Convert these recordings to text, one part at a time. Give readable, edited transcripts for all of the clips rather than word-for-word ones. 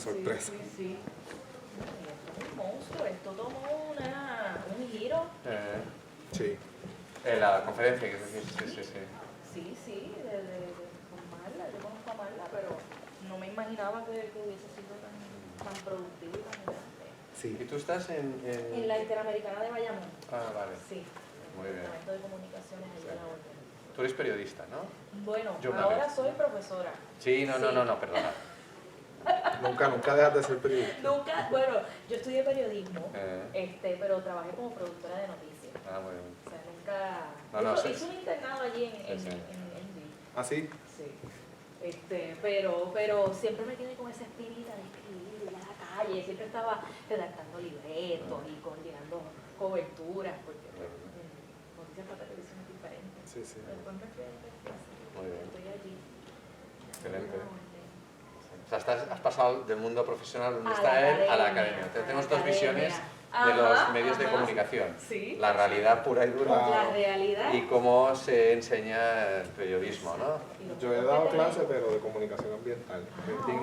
sorpresa. Sí, sí. Esto es un monstruo, esto tomó un giro. Sí. En la conferencia, que sí. Sí, de formarla, yo conozco a Marla, pero no me imaginaba que hubiese sido tan productivo y tan grande. Sí. ¿Y tú estás En la Interamericana de Bayamón. Ah, vale. Sí. Muy bien. Departamento de Comunicaciones allí a la orden. Tú eres periodista, ¿no? Bueno, Yo ahora soy profesora. Sí, no, perdona. Nunca dejas de ser periodista. Nunca, bueno, yo estudié periodismo, pero trabajé como productora de noticias. Ah, muy bien. O sea, nunca... hice un internado allí en ¿Ah, sí? Sí. Pero siempre me quedé con esa espinita de escribir, ir a la calle, siempre estaba redactando libretos y coordinando coberturas, porque noticias para televisión es diferente. Sí. Después me fui a Muy bien. estoy allí. Excelente. O sea, has pasado del mundo profesional donde A está la él a la academia, academia. a la Tenemos dos academia. visiones de los medios de Ajá. comunicación. Sí. La realidad pura y dura La realidad. y cómo se enseña el periodismo, ¿no? Yo he dado clases, pero de comunicación ambiental.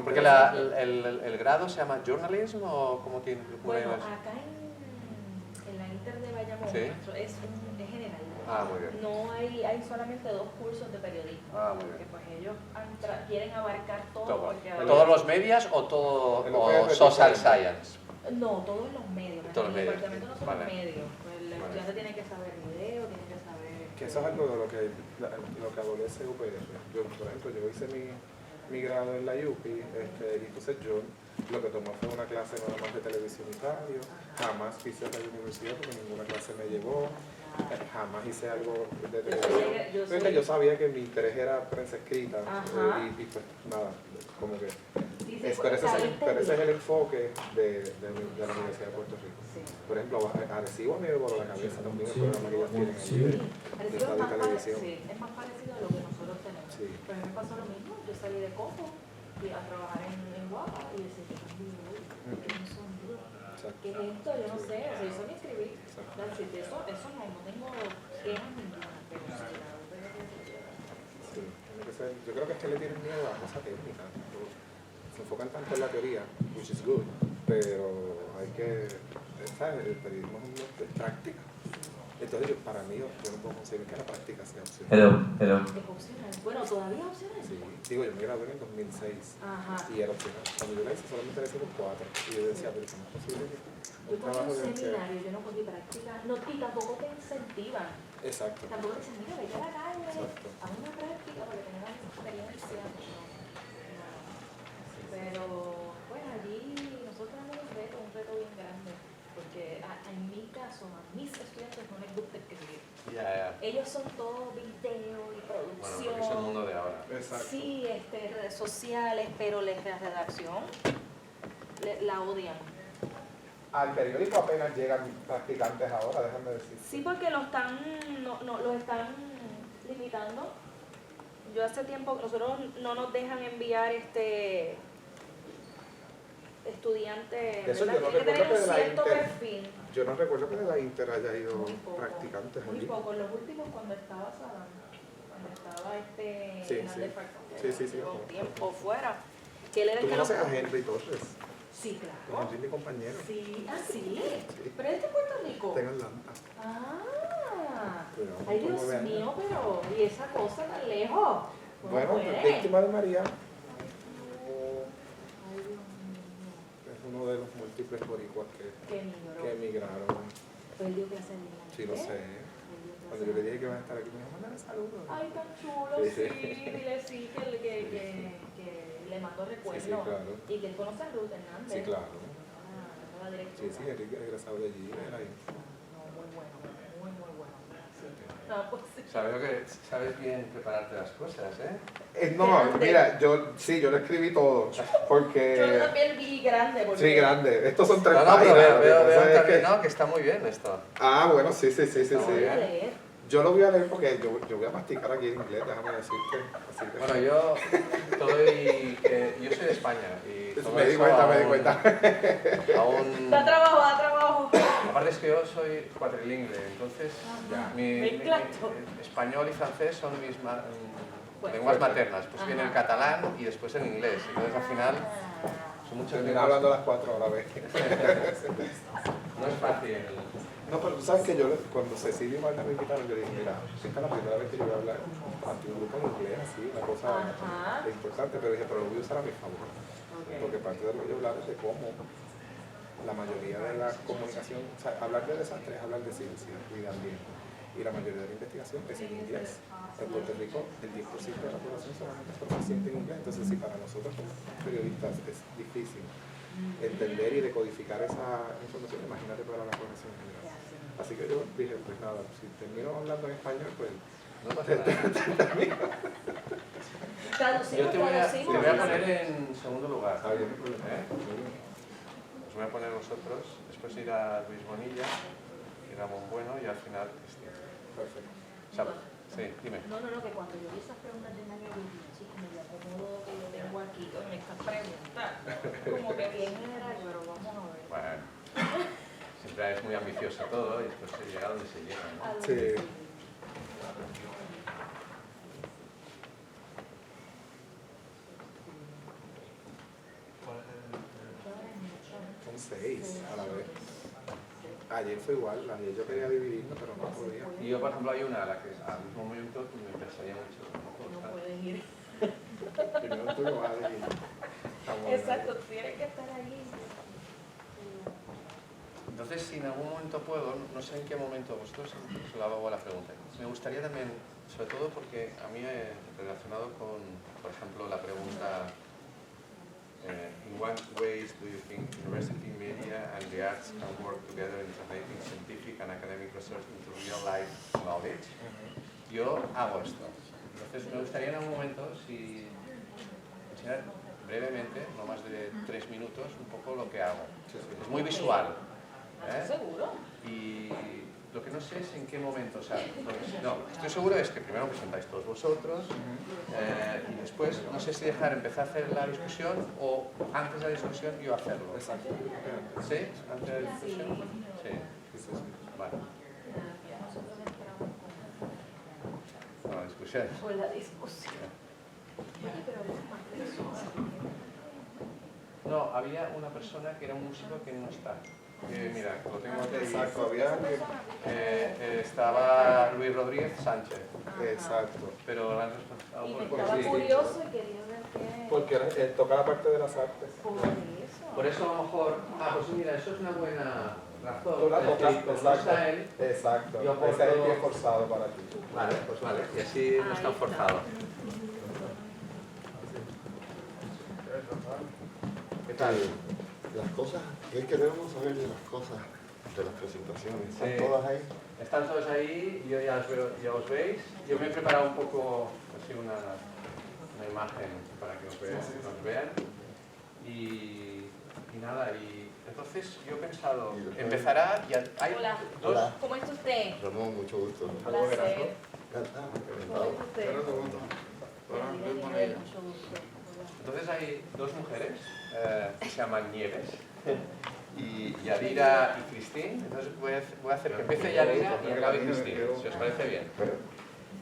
Porque el grado se llama journalism o cómo tiene... Bueno, acá en la Inter de Bayamón, ¿Sí? es general. Ah, muy bien. No hay solamente 2 cursos de periodismo. Ah, muy porque bien. pues ellos quieren abarcar todo. Porque ¿Todos los medios o todo o social science? No, todos los medios. Todos los En el medios. departamento no son Vale. los medios. Pues el estudiante tiene que saber video, tiene que saber... Que eso es algo de lo que adolece UPR. Yo, por ejemplo, yo hice mi grado en la UPI, y entonces yo lo que tomé fue una clase nada más de televisión y radio. Jamás quise ir a la universidad porque ninguna clase me llevó. Jamás hice algo de televisión. Yo sabía que mi interés era prensa escrita, y pues nada, como que... Pero ese es el enfoque de la Universidad de Puerto Rico. Sí. Por ejemplo, Arecibo me voló la cabeza también el programa que ellos tienen allí de radio y televisión. Es más parecido a lo que nosotros tenemos. Sí. Pero a mí me pasó lo mismo. Yo salí de Coco y a trabajar en Guapa y decía, ¿qué es un sonido? ¿Qué es esto? Yo no sé. O sea, yo sabía escribir. Eso no tengo quejas ninguna. Pero sí, tiene que ser. Yo creo que es que le tienen miedo a esa técnica. Se enfocan tanto en la teoría, which is good, pero hay que, ¿sabes? El periodismo es práctica. Entonces, para mí, yo no puedo conseguir que la práctica sea opcional. Hello. ¿es opcional? Bueno, todavía es opcional. Sí, digo, yo me gradué en el 2006 y era opcional. Cuando yo la hice solamente le hicimos 4 y yo decía, pero ¿cómo es posible que Yo cogí un seminario, yo no cogí práctica, y tampoco te incentivan. Exacto. Tampoco te dicen, mira, vete a la calle, Exacto. haz una práctica para que tengas experiencia. Pero, pues allí nosotros tenemos un reto bien grande, porque en mi caso, a mis estudiantes no les gusta escribir. Ellos son todo video y producción. Bueno, porque es el mundo de ahora. Exacto. Sí, redes sociales, pero la redacción la odian. Al periódico apenas llegan practicantes ahora, déjame decir. Sí, porque los están limitando. Yo hace tiempo, nosotros no nos dejan enviar estudiantes, Eso ¿verdad? yo no Tiene que tener recuerdo un que de la cierto Inter- perfil. Yo no recuerdo que de la Inter haya ido Muy poco, practicantes muy allí. poco. Los últimos cuando estaba Saddam, cuando estaba Sí. un tiempo fuera, que él era el ¿Tú que nos... conoces a Henry Torres? Sí, claro. Henry, mi compañero. Sí, sí. Pero es de Puerto Rico. Está en Atlanta. Ay, Dios mío, pero y esa cosa tan lejos. Bueno, víctima de María. Ay, Dios mío. Es uno de los múltiples boricuas que emigraron. Perdió clase de inglés. Sí, lo sé. Cuando yo le dije que iban a estar aquí, me dijo, mándale saludos. Ay, tan chulo, sí. Dile sí que le mandó recuerdo. Sí, claro. Y que él conoce a Ruth Hernández. Sí, claro. La directora. Sí, Enrique es egresado de allí. Era ahí. No, muy bueno. Sí. No, pues sí. Sabes bien prepararte las cosas, ¿eh? No, mira, yo lo escribí todo. Porque... Yo también vi grande. Porque... Sí, grande. Estos son 3 No, páginas. pero veo Lo que pasa es también, ¿no? Que está muy bien esto. Ah, bueno, sí. Voy a leer. Yo lo voy a leer porque yo voy a practicar aquí en inglés, déjame decirte. Así que... Bueno, yo soy de España y todo me di eso cuenta. aún... Da trabajo. Aparte es que yo soy cuatrilingüe, entonces mi español y francés son mis lenguas maternas. Pues viene el catalán y después el inglés. Entonces al final Son muchas terminar hablando a las 4 a la vez. No es fácil. No, pero tú sabes que yo, cuando Cecilia y Marta me invitaron, yo dije, mira, esta es la primera vez que yo voy a hablar ante un grupo en inglés, así, una cosa importante, pero dije, pero lo voy a usar a mi favor. Porque parte de lo que yo hablar es de cómo la mayoría de la comunicación, o sea, hablar de desastre es hablar de ciencia y de ambiente. Y la mayoría de la investigación es en inglés. En Puerto Rico, el 10% de la población solamente es proficiente en inglés. Entonces, si para nosotros como periodistas es difícil entender y decodificar esa información, imagínate para la población en general. Así que yo dije, pues nada, si termino hablando en español, pues no pasa nada. Yo te voy a poner en segundo lugar. Os voy a poner vosotros, después irá Luis Bonilla, irá Monbueno y al final Cristina. Perfecto. ¿Sabes? Sí, dime. No, que cuando yo vi esas preguntas de Mario chicos, me dio acomodo que yo tengo aquí con estas preguntas. Como que bien general, pero vamos a ver. Bueno, siempre es muy ambicioso todo y después se llega a donde se llega, ¿no? Sí. Son 6 a la vez. Ayer fue igual, ayer yo quería dividirme, pero no podía. Y yo, por ejemplo, hay una a la que al mismo momento me interesaría mucho. No pueden ir. Primero tú lo vas a dividir. Exacto, tienes que estar allí. Entonces, si en algún momento puedo, no sé en qué momento, vosotros os lo hago la pregunta. Me gustaría también, sobre todo porque a mí relacionado con, por ejemplo, la pregunta in what ways do you think university media and the arts can work together in translating scientific and academic research into real life knowledge? Yo hago esto. Entonces, me gustaría en algún momento, si enseñar brevemente, no más de 3 minutos, un poco lo que hago. Es muy visual. ¿Seguro? Y lo que no sé es en qué momento, o sea, no, estoy seguro es que primero presentáis todos vosotros y después, no sé si empezar a hacer la discusión o antes de la discusión yo hacerlo. Exacto. ¿Sí? ¿Antes de la discusión? Sí. Vale. No, la discusión. Con la discusión. No, había una persona que era un músico que no está. Mira, lo tengo aquí. Exacto, había estaba Luis Rodríguez Sánchez. Exacto. Pero la y me estaba curioso y quería ver qué. Porque él toca la parte de las artes. Por eso. A lo mejor. Pues mira, eso es una buena razón. Tú la tocas, exacto. Él, exacto. Yo ese es el pie forzado para ti. Vale, pues vale. Y así no está forzado. ¿Qué tal? Las cosas, ¿qué queremos saber de las cosas de las presentaciones? ¿Están todas ahí? Están todos ahí, yo ya os veis. Yo me he preparado un poco, así una imagen para que nos vean. Y nada, y entonces yo he pensado, empezará y hay Hola. dos... Hola. ¿Cómo está usted? Ramón, mucho gusto. Un placer. Encantado. ¿Cómo está usted? Mucho gusto. Entonces hay dos mujeres que se llaman Nieves, y Yadira y Cristín. Entonces voy a hacer que empiece Yadira y acabe Cristín, si os parece bien.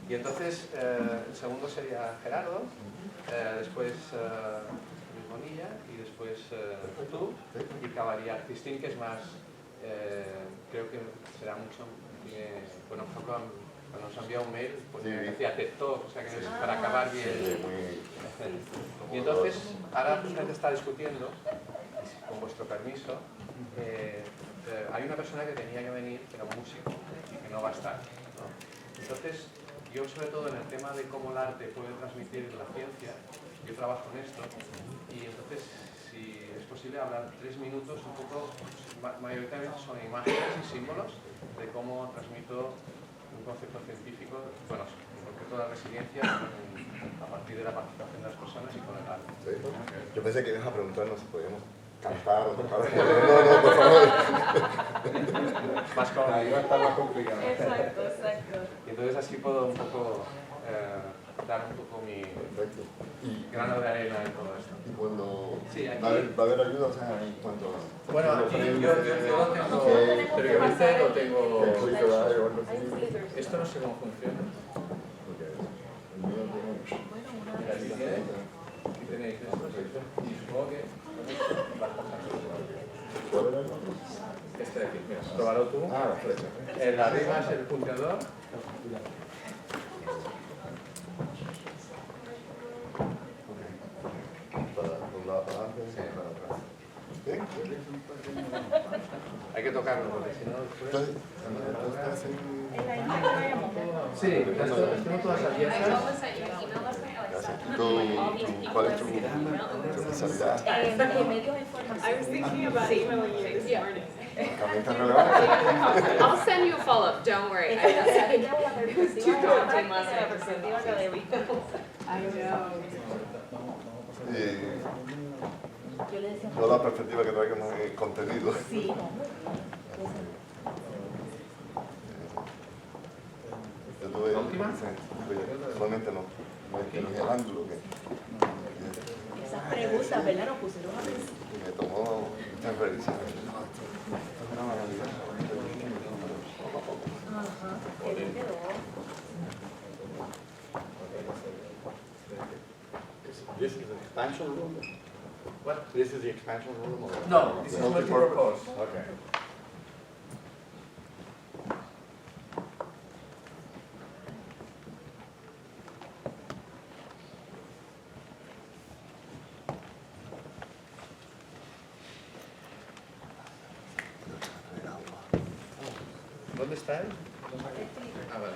Y entonces el segundo sería Gerardo, después Luis Bonilla y después tú, y acabaría Cristín, que es más, creo que será mucho, bueno, por ejemplo, cuando nos envía un mail, pues me decía TikTok, o sea que no es para acabar bien. Y entonces, ahora la gente está discutiendo, con vuestro permiso, hay una persona que tenía que venir, que era un músico, y que no va a estar, ¿no? Entonces, yo sobre todo en el tema de cómo el arte puede transmitir la ciencia, yo trabajo en esto, y entonces, si es posible, hablar 3 minutos, un poco, mayoritariamente son imágenes y símbolos de cómo transmito un concepto científico, bueno, en concreto la resiliencia, a partir de la participación de las personas y con el arte. ¿Sí? Yo pensé que ibas a preguntarnos si podíamos cantar o tocar. No, por favor. Más con... Ahí va a estar más complicado. Exacto. Y entonces así puedo un poco dar un poco mi grano de arena en todo esto. Y cuando Sí, aquí... va a haber ayuda, o sea, en cuanto a... Bueno, aquí yo lo tengo, teóricamente lo tengo... Esto no sé cómo funciona. Aquí tenéis esto, y supongo que Pruébalo tú. Ah, la flecha. El arriba es el punteador. Para un lado para adelante y para atrás. ¿Sí? Hay que tocarlo porque si no... Entonces, estás en... Sí, tengo todas abiertas. ¿Cuál es tu especialidad? Medios de información. I was thinking about emailing you this morning. ¿También estás relevante? I'll send you a follow-up, don't worry. I know. Toda la perspectiva que traigamos en contenido. Sí. Yo tuve... ¿La última? Sí, solamente no. No es que no es el ángulo que... Esas preguntas, ¿verdad? Nos pusieron a pensar. Y me tomó muchas revisiones. Una maravilla. Ajá. ¿Qué te quedó? This is the expansion room? What? This is the expansion room? Or? No, this is multipurpose. Okay. ¿Dónde está él? Ah, vale.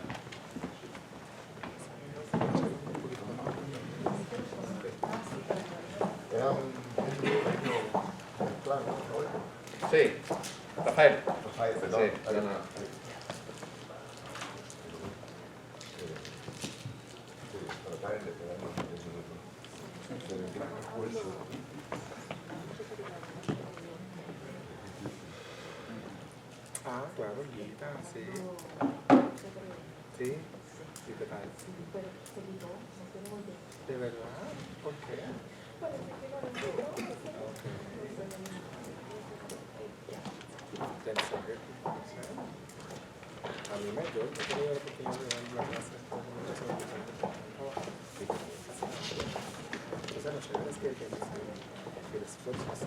Era un plan, ¿no? Sí, Rafael. Rafael, perdón. Sí, no, no. Ah, claro, Guita, sí. Sí, sí, ¿qué tal? ¿De verdad? ¿Por qué? Pensé que a mí me dio, yo quería ver porque yo le doy la clase de comunicación y entonces lo chévere es que el esfuerzo es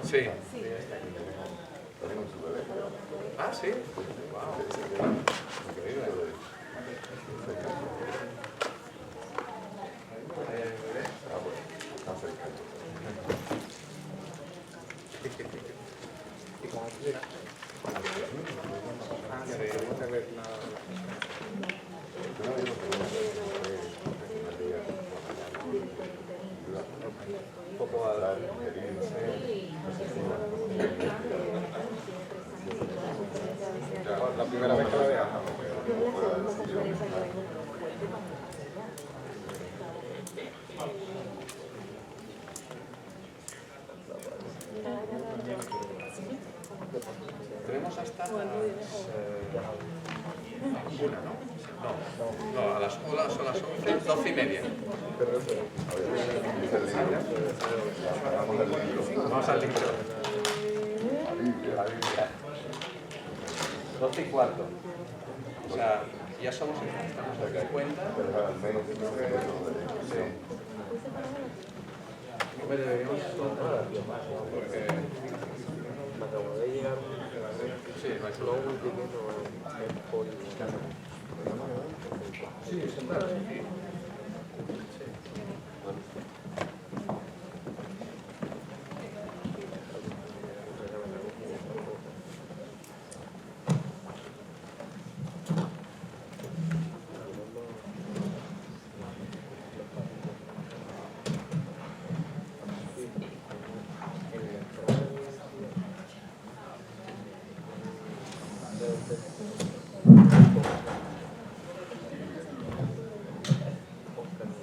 Sí. Ah, sí. Wow. Increíble. ¿Y cómo te llega? Ah, sí, no se ve nada. Un poco a dar La primera vez que la veas. Tenemos hasta las... una, ¿no? No, a las 11, 12:30. Vamos al libro. 12:15. O sea, ya somos estamos a 50. menos de Hombre, deberíamos Porque Me acabo de llegar Sí, no hay no problema. un ticket o un código. Sí, siempre.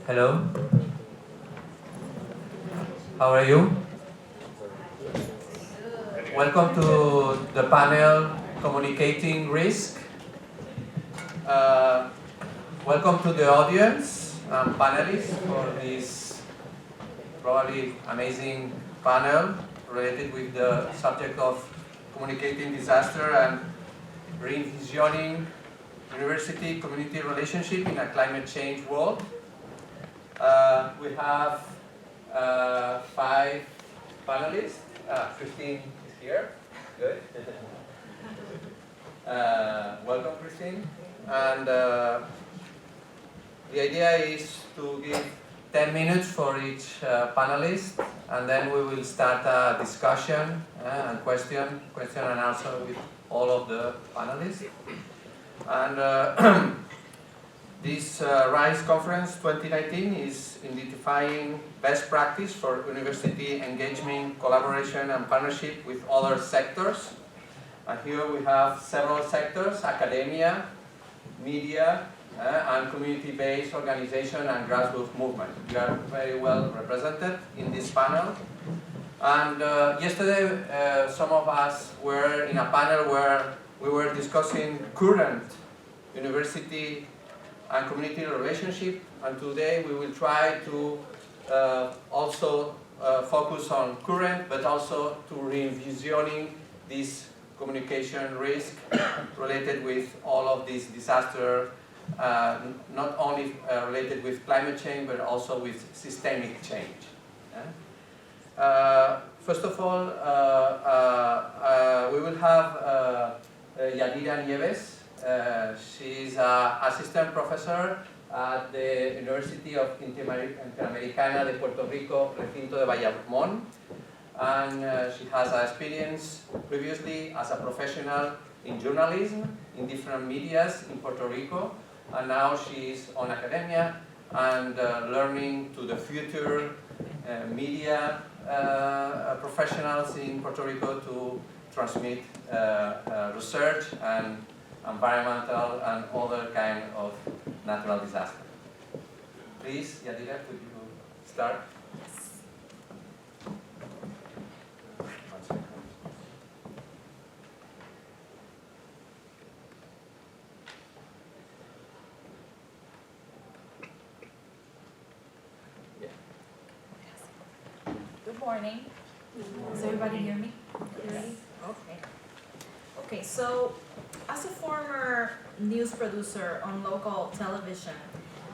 Hello. How are you? Welcome to the panel Communicating Risk. Welcome to the audience and panelists for this probably amazing panel related with the subject of communicating disaster and reenvisioning university-community relationship in a climate change world. We have 5 panelists. Christine is here. Good. Welcome, Christine. And the idea is to give 10 minutes for each panelist, and then we will start a discussion and question and answer with all of the panelists. And this RISE Conference 2019 is identifying best practice for university engagement, collaboration and partnership with other sectors. And here we have several sectors: academia, media, and community-based organization and grassroots movement. We are very well represented in this panel. And yesterday some of us were in a panel where we were discussing current university and community relationship, and today we will try to also focus on current, but also to reenvisioning this communication risk related with all of this disaster, not only related with climate change, but also with systemic change. First of all, we will have Yadira Nieves. She's an assistant professor at the University of Interamericana de Puerto Rico, Recinto de Bayamón, and she has experience previously as a professional in journalism in different medias in Puerto Rico, and now she is on academia and learning to the future media professionals in Puerto Rico to transmit research and environmental and other kind of natural disaster. Please, Yadira, could you start? Good morning. Does everybody hear me? Yes. Okay. Okay, so as a former news producer on local television,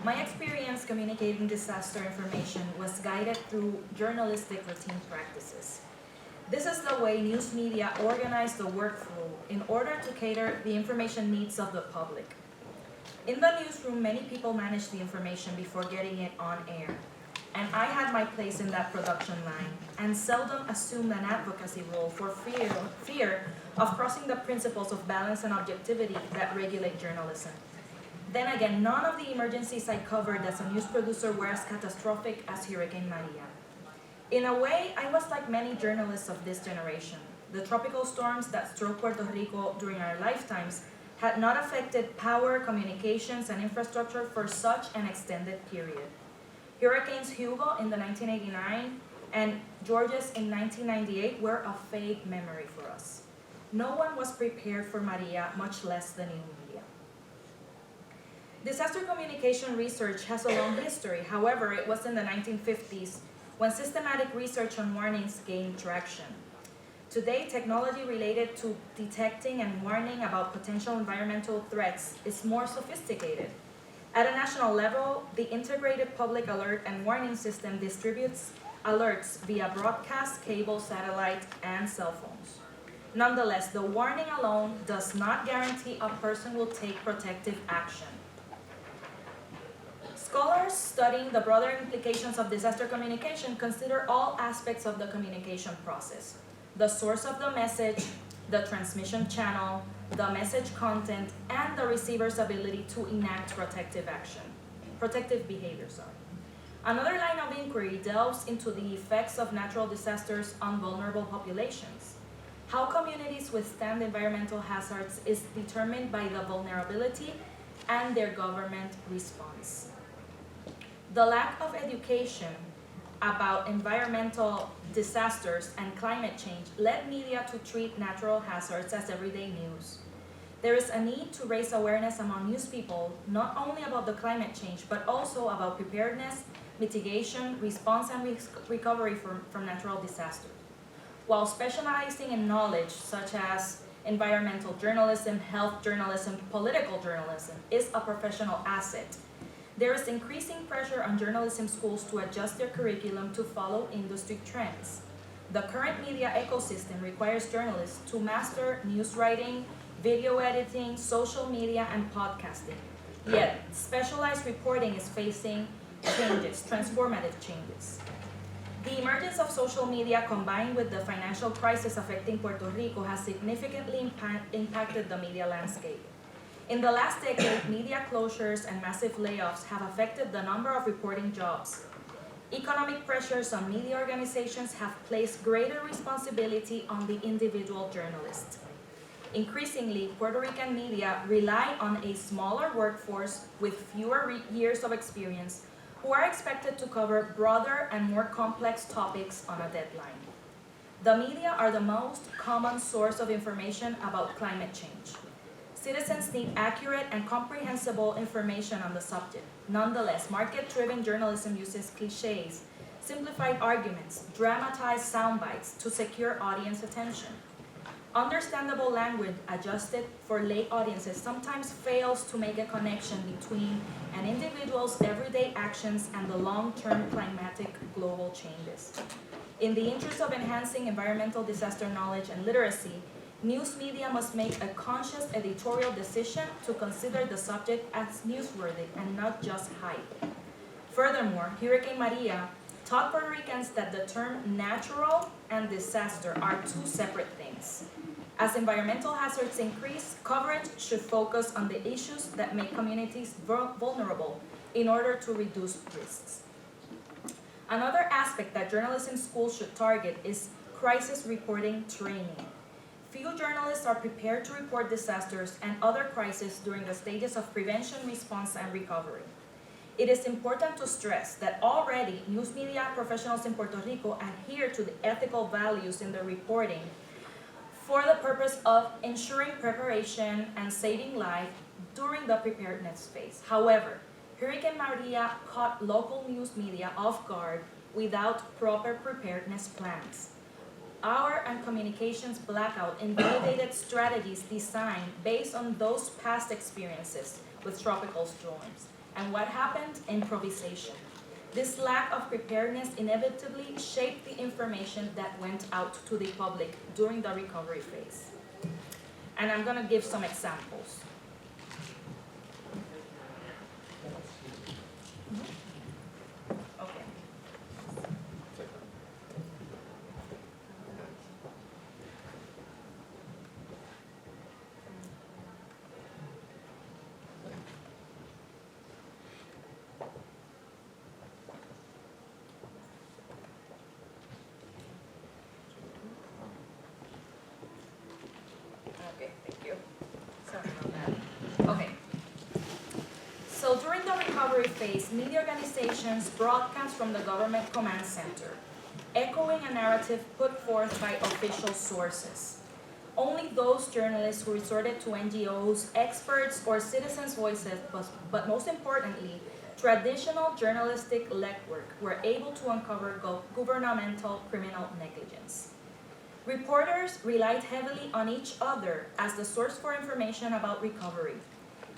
my experience communicating disaster information was guided through journalistic routine practices. This is the way news media organize the workflow in order to cater the information needs of the public. In the newsroom, many people manage the information before getting it on air. And I had my place in that production line and seldom assumed an advocacy role for fear of crossing the principles of balance and objectivity that regulate journalism. Then again, none of the emergencies I covered as a news producer were as catastrophic as Hurricane Maria. In a way, I was like many journalists of this generation. The tropical storms that struck Puerto Rico during our lifetimes had not affected power, communications, and infrastructure for such an extended period. Hurricanes Hugo in the 1989 and Georges in 1998 were a fake memory for us. No one was prepared for Maria, much less the new media. Disaster communication research has a long history. However, it was in the 1950s when systematic research on warnings gained traction. Today, technology related to detecting and warning about potential environmental threats is more sophisticated. At a national level, the Integrated Public Alert and Warning System distributes alerts via broadcast, cable, satellite, and cell phones. Nonetheless, the warning alone does not guarantee a person will take protective action. Scholars studying the broader implications of disaster communication consider all aspects of the communication process: the source of the message, the transmission channel, the message content, and the receiver's ability to enact protective behavior. Another line of inquiry delves into the effects of natural disasters on vulnerable populations. How communities withstand environmental hazards is determined by the vulnerability and their government response. The lack of education about environmental disasters and climate change led media to treat natural hazards as everyday news. There is a need to raise awareness among news people not only about the climate change, but also about preparedness, mitigation, response, and recovery from natural disasters. While specializing in knowledge such as environmental journalism, health journalism, political journalism is a professional asset, there is increasing pressure on journalism schools to adjust their curriculum to follow industry trends. The current media ecosystem requires journalists to master news writing, video editing, social media, and podcasting. Yet, specialized reporting is facing changes, transformative changes. The emergence of social media combined with the financial crisis affecting Puerto Rico has significantly impacted the media landscape. In the last decade, media closures and massive layoffs have affected the number of reporting jobs. Economic pressures on media organizations have placed greater responsibility on the individual journalist. Increasingly, Puerto Rican media rely on a smaller workforce with fewer years of experience who are expected to cover broader and more complex topics on a deadline. The media are the most common source of information about climate change. Citizens need accurate and comprehensible information on the subject. Nonetheless, market-driven journalism uses cliches, simplified arguments, dramatized sound bites to secure audience attention. Understandable language adjusted for lay audiences sometimes fails to make a connection between an individual's everyday actions and the long-term climatic global changes. In the interest of enhancing environmental disaster knowledge and literacy, news media must make a conscious editorial decision to consider the subject as newsworthy and not just hype. Furthermore, Hurricane Maria taught Puerto Ricans that the term natural and disaster are two separate things. As environmental hazards increase, coverage should focus on the issues that make communities vulnerable in order to reduce risks. Another aspect that journalism schools should target is crisis reporting training. Few journalists are prepared to report disasters and other crises during the stages of prevention, response, and recovery. It is important to stress that already news media professionals in Puerto Rico adhere to the ethical values in their reporting for the purpose of ensuring preparation and saving life during the preparedness phase. However, Hurricane Maria caught local news media off guard without proper preparedness plans. Our and communications blackout invalidated strategies designed based on those past experiences with tropical storms. And what happened? Improvisation. This lack of preparedness inevitably shaped the information that went out to the public during the recovery phase. And I'm going to give some examples. Okay. Okay, thank you. Sorry about that. Okay. So during the recovery phase, media organizations broadcast from the government command center, echoing a narrative put forth by official sources. Only those journalists who resorted to NGOs, experts, or citizens' voices, but most importantly, traditional journalistic legwork, were able to uncover governmental criminal negligence. Reporters relied heavily on each other as the source for information about recovery.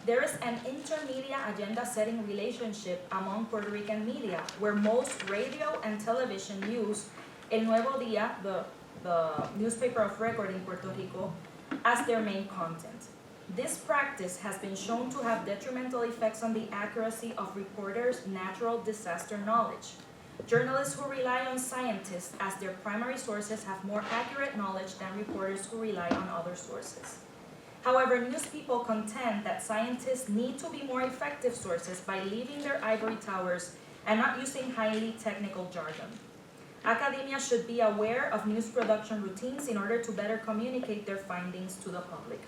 there is an intermedia agenda-setting relationship among Puerto Rican media, where most radio and television use El Nuevo Día, the newspaper of record in Puerto Rico, as their main content. This practice has been shown to have detrimental effects on the accuracy of reporters' natural disaster knowledge. Journalists who rely on scientists as their primary sources have more accurate knowledge than reporters who rely on other sources. However, news people contend that scientists need to be more effective sources by leaving their ivory towers and not using highly technical jargon. Academia should be aware of news production routines in order to better communicate their findings to the public.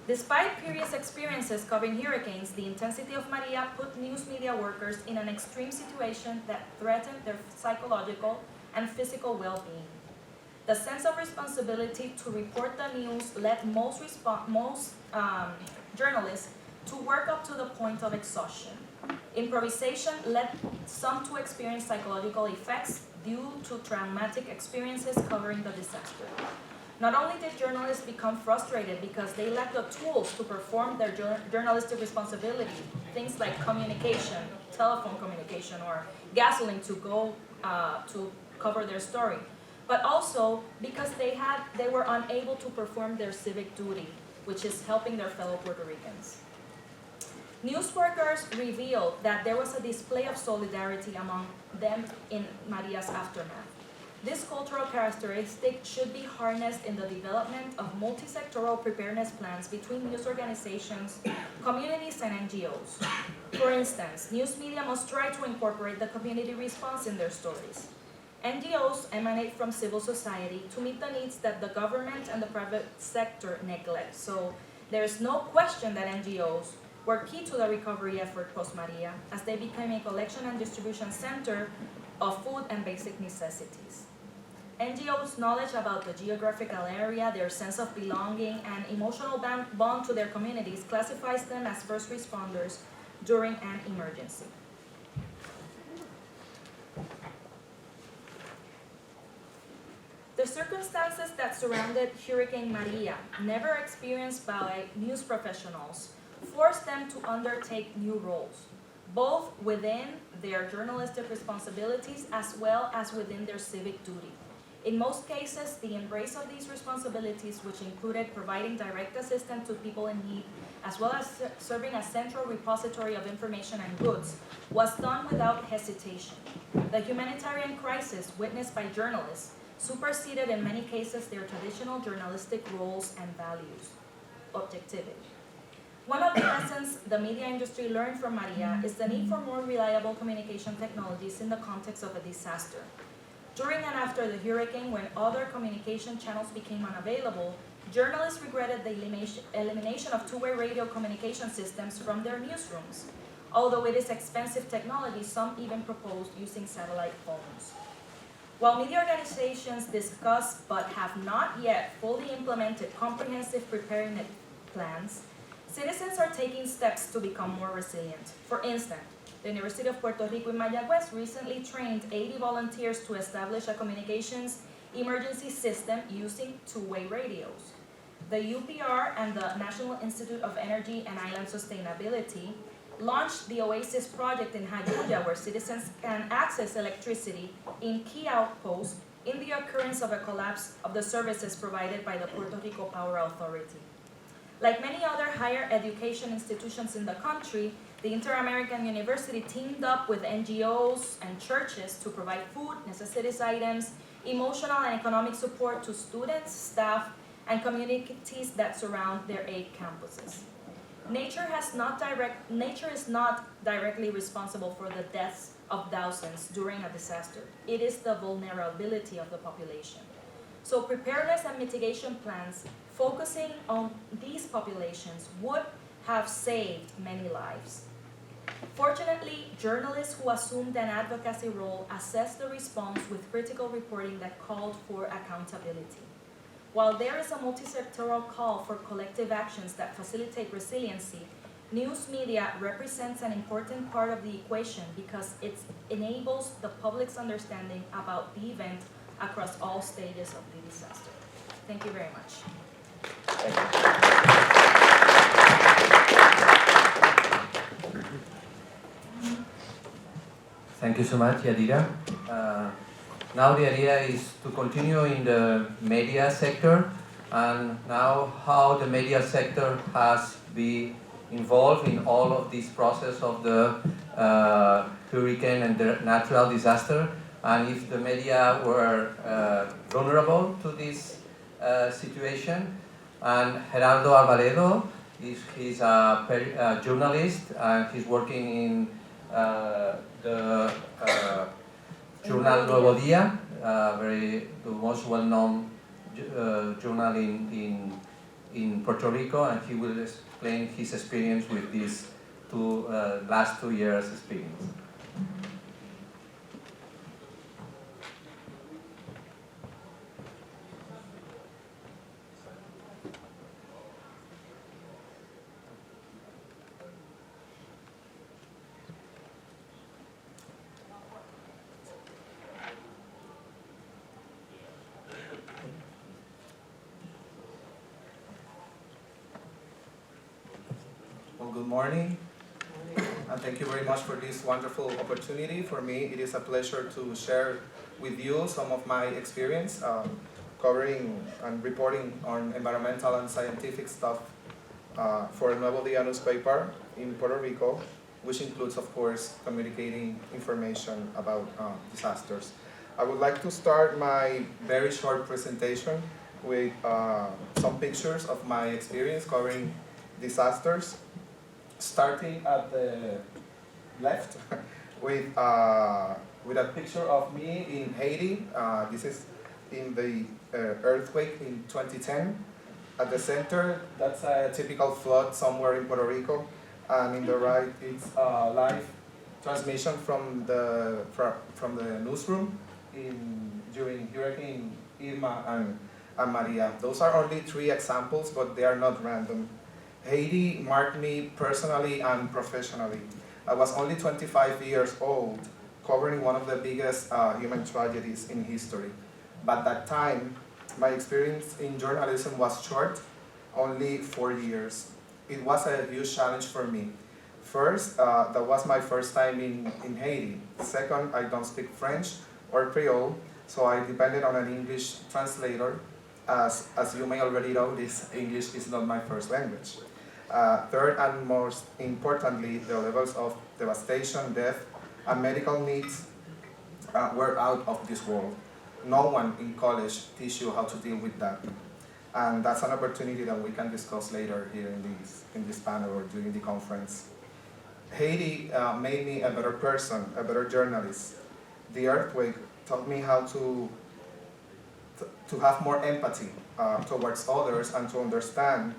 Despite previous experiences covering hurricanes, the intensity of Maria put news media workers in an extreme situation that threatened their psychological and physical well-being. The sense of responsibility to report the news led most journalists to work up to the point of exhaustion. Improvisation led some to experience psychological effects due to traumatic experiences covering the disaster. Not only did journalists become frustrated because they lacked the tools to perform their journalistic responsibility, things like communication, telephone communication, or gasoline to go to cover their story, but also because they were unable to perform their civic duty, which is helping their fellow Puerto Ricans. News workers revealed that there was a display of solidarity among them in Maria's aftermath. This cultural characteristic should be harnessed in the development of multi-sectoral preparedness plans between news organizations, communities, and NGOs. For instance, news media must try to incorporate the community response in their stories. NGOs emanate from civil society to meet the needs that the government and the private sector neglect. So there is no question that NGOs were key to the recovery effort post-Maria, as they became a collection and distribution center of food and basic necessities. NGOs' knowledge about the geographical area, their sense of belonging, and emotional bond to their communities classifies them as first responders during an emergency. The circumstances that surrounded Hurricane Maria, never experienced by news professionals, forced them to undertake new roles, both within their journalistic responsibilities as well as within their civic duty. In most cases, the embrace of these responsibilities, which included providing direct assistance to people in need, as well as serving as central repository of information and goods, was done without hesitation. The humanitarian crisis witnessed by journalists superseded in many cases their traditional journalistic roles and values. Objectivity. One of the lessons the media industry learned from Maria is the need for more reliable communication technologies in the context of a disaster. During and after the hurricane, when other communication channels became unavailable, journalists regretted the elimination of two-way radio communication systems from their newsrooms. Although it is expensive technology, some even proposed using satellite phones. While media organizations discuss but have not yet fully implemented comprehensive preparedness plans, citizens are taking steps to become more resilient. For instance, the University of Puerto Rico in Mayagüez recently trained 80 volunteers to establish a communications emergency system using two-way radios. The UPR and the National Institute of Energy and Island Sustainability launched the Oasis project in Jayuya, where citizens can access electricity in key outposts in the occurrence of a collapse of the services provided by the Puerto Rico Power Authority. Like many other higher education institutions in the country, the Inter-American University teamed up with NGOs and churches to provide food, necessities items, emotional and economic support to students, staff, and communities that surround their 8 campuses. Nature is not directly responsible for the deaths of thousands during a disaster. It is the vulnerability of the population. So preparedness and mitigation plans focusing on these populations would have saved many lives. Fortunately, journalists who assumed an advocacy role assessed the response with critical reporting that called for accountability. While there is a multi-sectoral call for collective actions that facilitate resiliency, news media represents an important part of the equation because it enables the public's understanding about the event across all stages of the disaster. Thank you very much. Thank you. Thank you so much, Yadira. Now the idea is to continue in the media sector, and now how the media sector has been involved in all of this process of the hurricane and the natural disaster, and if the media were vulnerable to this situation. And Gerardo Alvaredo, he's a journalist, and he's working in the journal Nuevo Día, the most well-known journal in Puerto Rico, and he will explain his experience with these last 2 years experience. Well, good morning, and thank you very much for this wonderful opportunity. For me, it is a pleasure to share with you some of my experience covering and reporting on environmental and scientific stuff for Nuevo Día newspaper in Puerto Rico, which includes, of course, communicating information about disasters. I would like to start my very short presentation with some pictures of my experience covering disasters, starting at the left with a picture of me in Haiti. This is in the earthquake in 2010. At the center, that's a typical flood somewhere in Puerto Rico, and in the right, it's a live transmission from the newsroom during Hurricane Irma and Maria. Those are only 3 examples, but they are not random. Haiti marked me personally and professionally. I was only 25 years old, covering one of the biggest human tragedies in history. But at that time, my experience in journalism was short, only 4 years. It was a huge challenge for me. First, that was my first time in Haiti. Second, I don't speak French or Creole, so I depended on an English translator. As you may already know, English is not my first language. Third, and most importantly, the levels of devastation, death, and medical needs were out of this world. No one in college teaches you how to deal with that. And that's an opportunity that we can discuss later here in this panel or during the conference. Haiti made me a better person, a better journalist. The earthquake taught me how to have more empathy towards others and to understand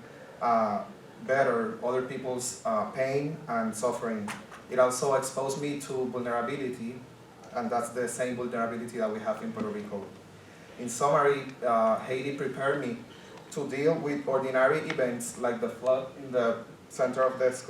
better other people's pain and suffering. It also exposed me to vulnerability, and that's the same vulnerability that we have in Puerto Rico. In summary, Haiti prepared me to deal with ordinary events like the flood in the center of the screen.